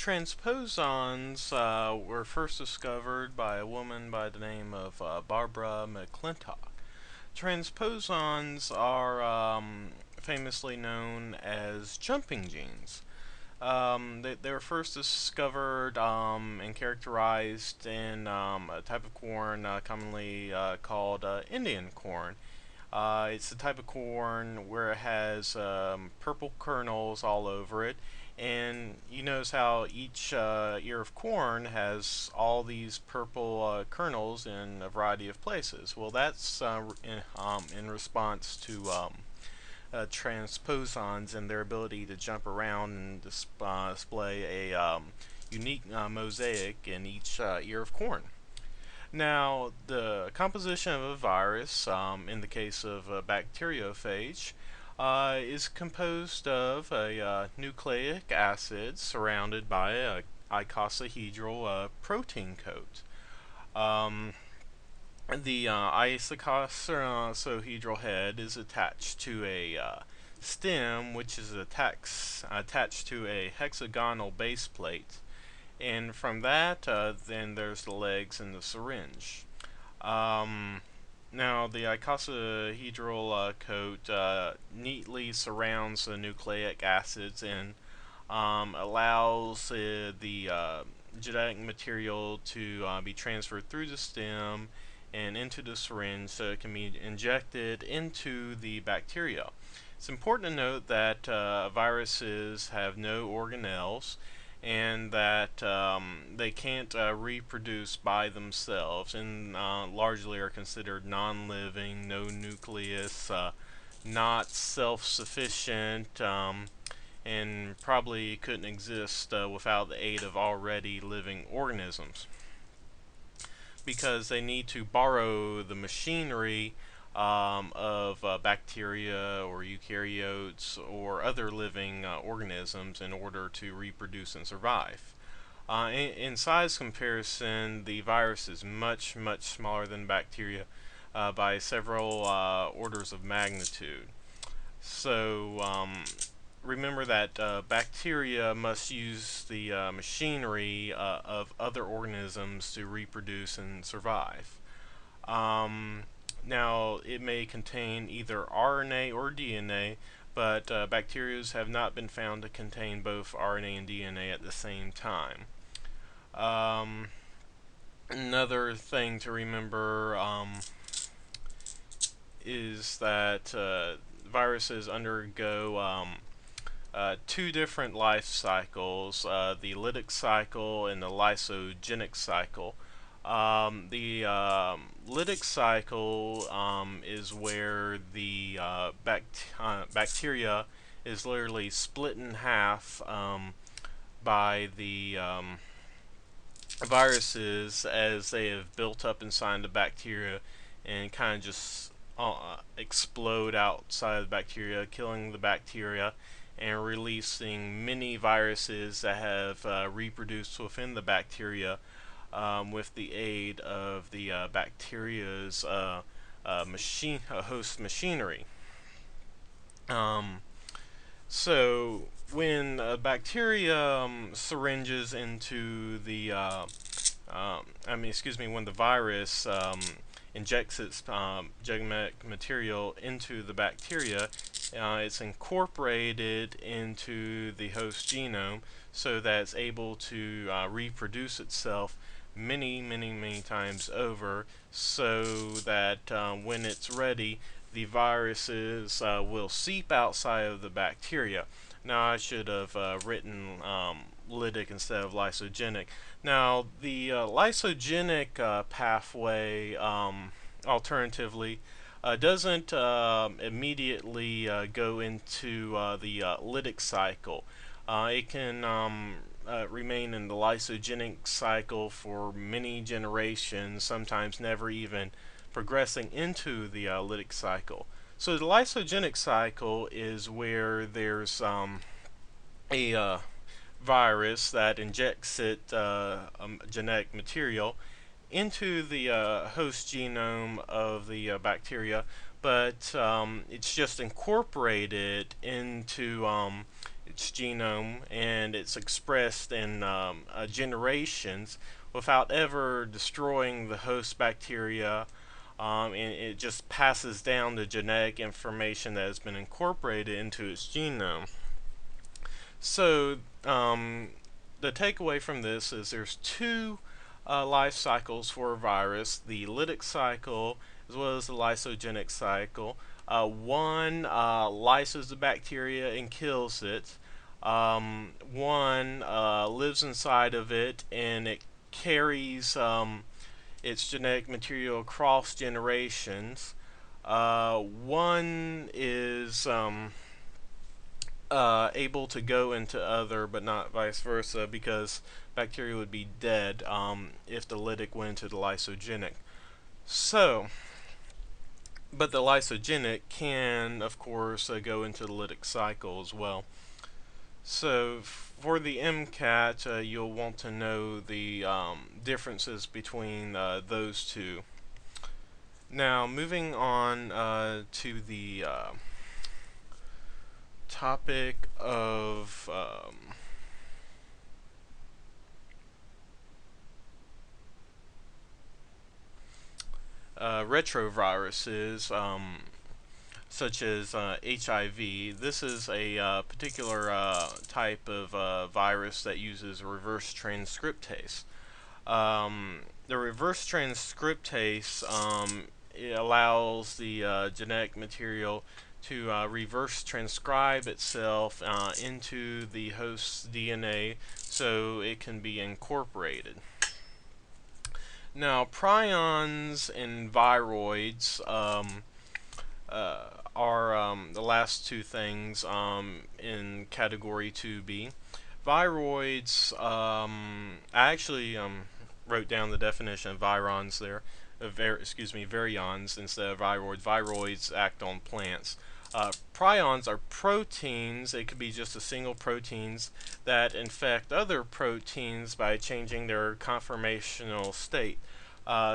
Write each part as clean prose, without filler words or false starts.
Transposons were first discovered by a woman by the name of Barbara McClintock. Transposons are famously known as jumping genes. They were first discovered and characterized in a type of corn commonly called Indian corn. It's the type of corn where it has purple kernels all over it, and you notice how each ear of corn has all these purple kernels in a variety of places. Well, that's in response to transposons and their ability to jump around and display a unique mosaic in each ear of corn. Now, the composition of a virus, in the case of a bacteriophage, is composed of a nucleic acid surrounded by a icosahedral protein coat. Um, the icosahedral head is attached to a stem, which is attached to a hexagonal base plate, and from that, then there's the legs and the syringe. Um, Now, the icosahedral coat neatly surrounds the nucleic acids and allows the genetic material to be transferred through the stem and into the syringe so it can be injected into the bacteria. It's important to note that viruses have no organelles and that they can't reproduce by themselves and largely are considered non-living, no nucleus, not self-sufficient, and probably couldn't exist without the aid of already living organisms, because they need to borrow the machinery of bacteria or eukaryotes or other living organisms in order to reproduce and survive. In size comparison, the virus is much, much smaller than bacteria by several orders of magnitude. So remember that bacteria must use the machinery of other organisms to reproduce and survive. Now, it may contain either RNA or DNA, but bacteria have not been found to contain both RNA and DNA at the same time. Um, Another thing to remember is that viruses undergo two different life cycles, the lytic cycle and the lysogenic cycle. The lytic cycle is where the bacteria is literally split in half by the viruses as they have built up inside the bacteria and kind of just explode outside of the bacteria, killing the bacteria and releasing many viruses that have reproduced within the bacteria with the aid of the bacteria's host machinery. Um, so when a bacteria syringes into the, when the virus injects its genetic material into the bacteria, it's incorporated into the host genome so that it's able to reproduce itself many times over, so that when it's ready, the viruses will seep outside of the bacteria. Now, I should have written lytic instead of lysogenic. Now, the lysogenic pathway, alternatively, doesn't immediately go into the lytic cycle. It can remain in the lysogenic cycle for many generations, sometimes never even progressing into the lytic cycle. So the lysogenic cycle is where there's a virus that injects genetic material into the host genome of the bacteria, but it's just incorporated into its genome, and it's expressed in generations without ever destroying the host bacteria, and it just passes down the genetic information that has been incorporated into its genome. So the takeaway from this is there's two life cycles for a virus: the lytic cycle as well as the lysogenic cycle. One lyses the bacteria and kills it. One lives inside of it, and it carries its genetic material across generations. One is able to go into other, but not vice versa, because bacteria would be dead if the lytic went into the lysogenic. So, but the lysogenic can, of course, go into the lytic cycle as well. So, for the MCAT, you'll want to know the differences between those two. Now, moving on to the topic of retroviruses, such as HIV. This is a particular type of virus that uses reverse transcriptase. The reverse transcriptase it allows the genetic material to reverse transcribe itself into the host's DNA so it can be incorporated. Now, prions and viroids are the last two things in category 2B. Viroids, I actually wrote down the definition of virons there. Virions instead of viroids. Viroids act on plants. Prions are proteins. It could be just a single proteins that infect other proteins by changing their conformational state,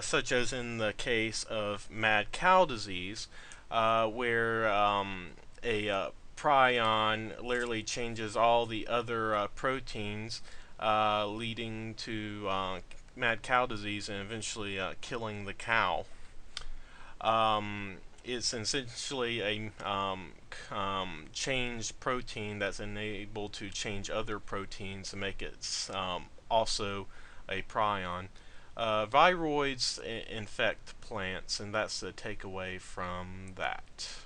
such as in the case of mad cow disease, where a prion literally changes all the other proteins, leading to mad cow disease and eventually killing the cow. It's essentially a changed protein that's enabled to change other proteins to make it also a prion. Viroids infect plants, and that's the takeaway from that.